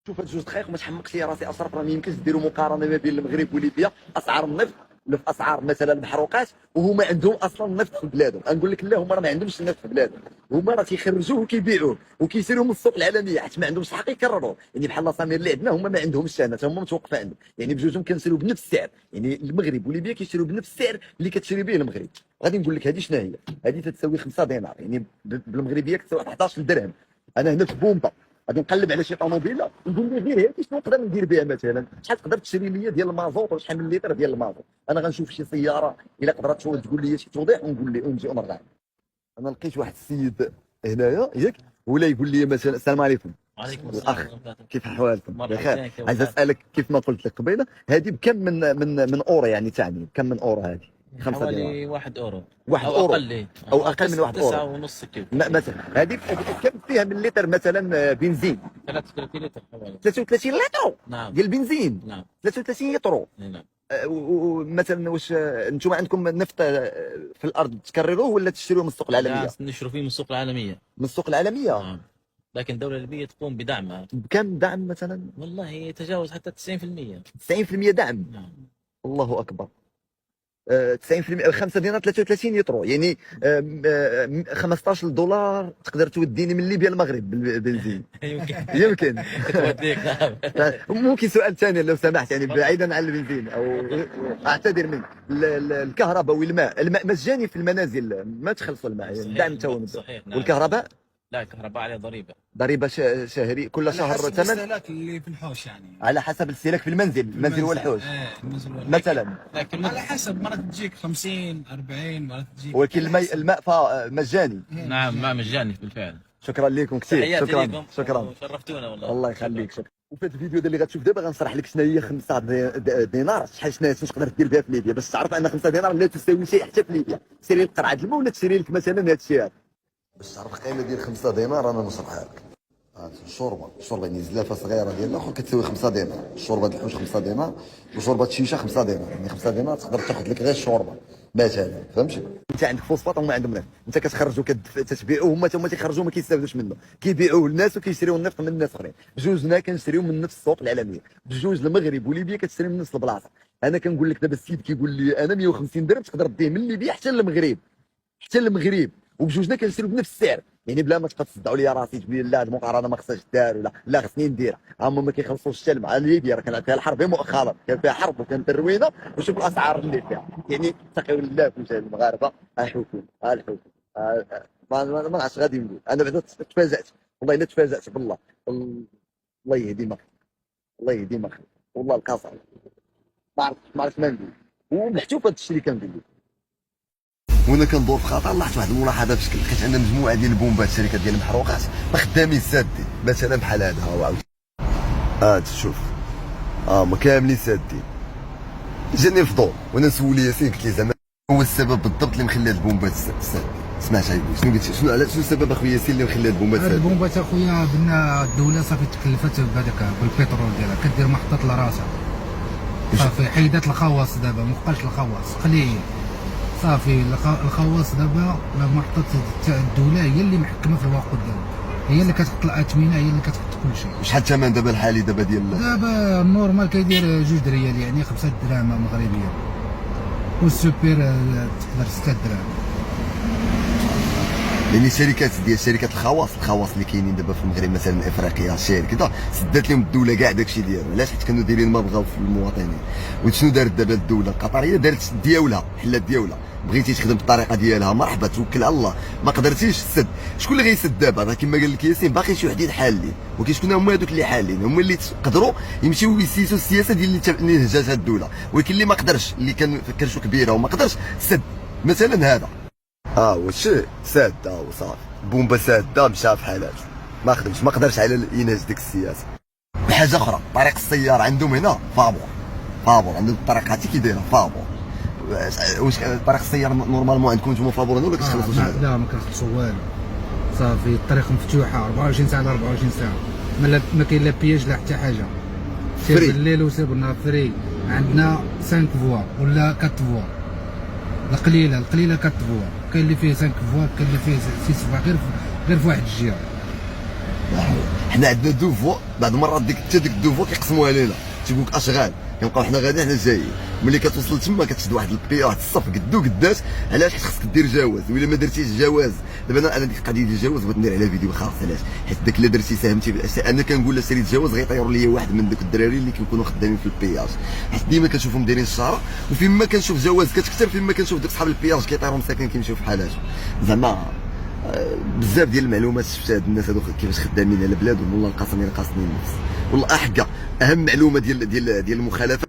شوف هاد جوج دقائق وما تحمقش لي راسي اشرف، راه ما يمكنش ديروا مقارنه ما بين المغرب وليبيا، اسعار النفط ولا في اسعار مثلا المحروقات، وهما عندهم اصلا النفط في بلادهم. نقول لك لا، هما راه ما عندهمش النفط في بلادهم، هما راه تيخرجوه وكيبيعوه وكيسيروا من السوق العالميه حيت ما عندهمش الحق يكرروه. يعني بحال سمير اللي عندنا هما ما عندهمش هنا، هما متوقفه عندهم، يعني بجوجهم كنشريو بنفس السعر. يعني المغرب وليبيا كيشريو بنفس السعر اللي كتشري به المغرب. غادي نقول لك هذه شنو هي، هذه تتساوي 5 دينار، يعني بالمغربيه كتساوي 11 درهم. انا هنا في بومبا غادي نقلب على شي طوموبيله نقول له غير هذه شنو نقدر ندير بها، مثلا شحال تقدر تشري لي ديال المازوط ولا شحال من لتر ديال المازوط. انا غنشوف شي سياره الا قدرت تقول لي شي توضيح ونقول لي ونجي ونرجع. انا لقيت واحد السيد هنايا ياك، ولا يقول لي مثلا السلام عليكم. وعليكم الاخ السلام ورحمة الله. كيف احوالكم؟ بخير. مرحبا كيف عايز حالك؟ اسالك كيف ما قلت لك قبيله، هذه بكم من اورو يعني تعني بكم من اورو هذه؟ 5 دينار حوالي 1 اورو 1 او اورو اقل. او اقل من 1 اورو. 9 ونص كيلو مثلا هذه كم فيها من لتر مثلا بنزين؟ 33 لتر حوالي. 33 لتر نعم ديال البنزين. نعم 33 يطرو. نعم. ومثلا واش انتم عندكم النفط في الارض تكرروه ولا تشتروه من السوق العالميه؟ لا، نشروا فيه من السوق العالمية. من السوق العالميه. نعم. لكن الدولة الليبية تقوم بدعمها. بكم دعم مثلا؟ والله يتجاوز حتى 90%. 90% دعم. نعم. الله اكبر. 90% 5 دينار 33 يطرو، يعني 15 دولار تقدر توديني من ليبيا للمغرب بالبنزين. يمكن يمكن. توديك. نعم. ممكن سؤال ثاني لو سمحت، يعني بعيدا عن البنزين او اعتذر منك، الكهرباء والماء، الماء مجاني في المنازل ما تخلصوا الماء، يعني دعم تو. صحيح. نعم. والكهرباء لا، الكهرباء عليها ضريبة. ضريبه شهري كل شهر حسب ثمن الاستهلاك اللي في الحوش يعني. على حسب الاستهلاك في المنزل والحوش. المنزل والحوش. مثلا لكن على حسب، مرات تجيك 50 40، مرات تجيك. ولكن الماء مجاني. نعم، ما مجاني بالفعل. شكرا لكم كثير. تحياتي شكرا لكم شكرا. وشرفتونا والله. الله يخليك. شكرا. وفي هذا الفيديو اللي غتشوف دابا غنشرح لك شنو هي 5 دينار، شحال شنو تقدر دير بها في ليبيا باش تعرف ان 5 دينار لا تساوي شيء حتى في ليبيا. تشري لك قرعه الماء ولا تشري لك مثلا هذا الشيء هذا. باش تعرف القيمه ديال 5 دينار انا نشرحها لك. الشوربه يعني زلافه صغيره ديال الاخر كتساوي 5 دينار، شوربه الحوش 5 دينار، وشوربه الشيشه 5 دينار، يعني 5 دينار تقدر تاخذ لك غير الشوربه مثلا، فهمتي؟ انت عندك فوسفات وهما عندهم نفط، انت كتخرجوا تتبيعوه، هما تما تيخرجوا ما كيستافدوش منه، كيبيعوه للناس وكيشريو النفط من الناس اخرين. بجوجنا كنشريو من نفس السوق العالميه، بجوج المغرب وليبيا كتشري من نفس البلاصه. انا كنقول لك دابا السيد كيقول لي انا 150 درهم تقدر ديه من ليبيا حتى للمغرب، وبجوجنا كنشريو بنفس السعر. يعني بلا ما تبقى تصدعوا لي راسي تقول لي لا المقارنه ما خصهاش دار ولا لا خصني نديرها، هما ما كيخلصوش حتى مع ليبيا، راه كان فيها الحرب مؤخرا، كان فيها حرب وكانت الروينه، وشوف الاسعار اللي فيها. يعني تقيوا لله في وجه المغاربه الحكم ما عرفتش غادي نقول. انا بعدا تفاجات، والله الا تفاجات بالله. الله يهدي مخي، الله يهدي مخي، والله القصر ما عرفت ما نقول، ومحتوف هذا الشيء اللي كنقول لك. وانا كندور في خطر لاحظت واحد الملاحظه في شكل، لقيت عندنا مجموعه ديال البومبات، شركات ديال المحروقات ما خدامين سادين، مثلا بحال هذا هو عاود تشوف ما كاملين سادين. جاني الفضول وانا نسول ياسين، قلت لي زعما هو السبب بالضبط اللي مخلي هاد البومبات سادين؟ سمعت يقول شنو قلت، شنو السبب اخويا ياسين اللي مخلي هاد البومبات هاد سادين؟ البومبات اخويا بان الدوله صافي تكلفت بهذاك بالبترول ديالها، كدير محطات لراسها صافي، حيدات الخواص دابا ما بقاش الخواص قليل صافي. الخواص دابا محطات تاع الدوله هي اللي محكمه في الوقود ديالها، هي اللي كتحط الاثمنه، هي اللي كتحط كل شيء. شحال الثمن دابا الحالي دابا دابا النورمال كيدير 2 ريال، يعني 5 دراهم مغربيه، والسوبر تقدر 6 دراهم. يعني شركات الخواص اللي كاينين دابا في المغرب، مثلا افريقيا شير كذا، سدات لهم الدوله كاع داكشي ديالهم. علاش؟ حيت كانوا دايرين ما بغاو في المواطنين. وشنو دارت دابا الدوله القطريه؟ دارت ديالها، حلات ديالها. بغيتي تخدم بالطريقه ديالها مرحبا، توكل على الله. ما قدرتيش سد، شكون اللي غيسد دابا؟ راه كما قال لك ياسين باقي شي وحدين حالين، ولكن شكون هما هذوك اللي حالين؟ هما اللي قدروا يمشيو يسيسوا السياسه ديال اللي نهجاتها الدوله، ولكن اللي ما قدرش، اللي كان كرشو كبيره وما قدرش سد، مثلا هذا واش ساد وصافي، بومبا ساده مشى في حالات، ما خدمش، ما قدرش على ينهج ديك السياسه. حاجه اخرى، طريق السيار عندهم هنا فابور عندهم الطريق هاتي كي دايره فابور. واش طريق السيار نورمالمون عندكم نتوما فابور ولا كتخلصوا شي؟ لا ما كنخلصوا والو صافي، الطريق مفتوحه 24 ساعه على 24 ساعه، ما كاين لا بياج لا حتى حاجه. سير بالليل وسير بالنهار فري. عندنا 5 فوا ولا 4 فوا، القليله 4 فوا، كاين اللي فيه 5 فوا، كاين اللي فيه 6 فوا، غير في واحد الجهه. حنا عندنا دو فوا بعض المرات حتى ديك دو فوا كيقسموها لينا، تيقول لك اشغال، كنبقاو حنا غاديين حنا جايين. ملي كتوصل تما كتشد واحد البي واحد الصف قدو قداش، علاش؟ حيت خصك دير جواز، وإلا ما درتيش جواز دابا انا ديك القضيه ديال الجواز بغيت ندير عليها فيديو خاص. علاش؟ حيت داك الا درتي ساهمتي انا كنقول لا سريت جواز غيطيروا ليا واحد من دوك الدراري اللي كيكونوا خدامين في البياج، حيت ديما كنشوفهم دايرين الشاره، وفين ما كنشوف جواز كتكثر، فين ما كنشوف دوك صحاب البياج كيطيروا مساكن كيمشيو في حالاتهم. زعما بزاف ديال المعلومات شفت هاد الناس هادو كيفاش خدامين على بلادهم، والله القسم الا قاسمين النفس، والله احكا اهم معلومه ديال المخالفه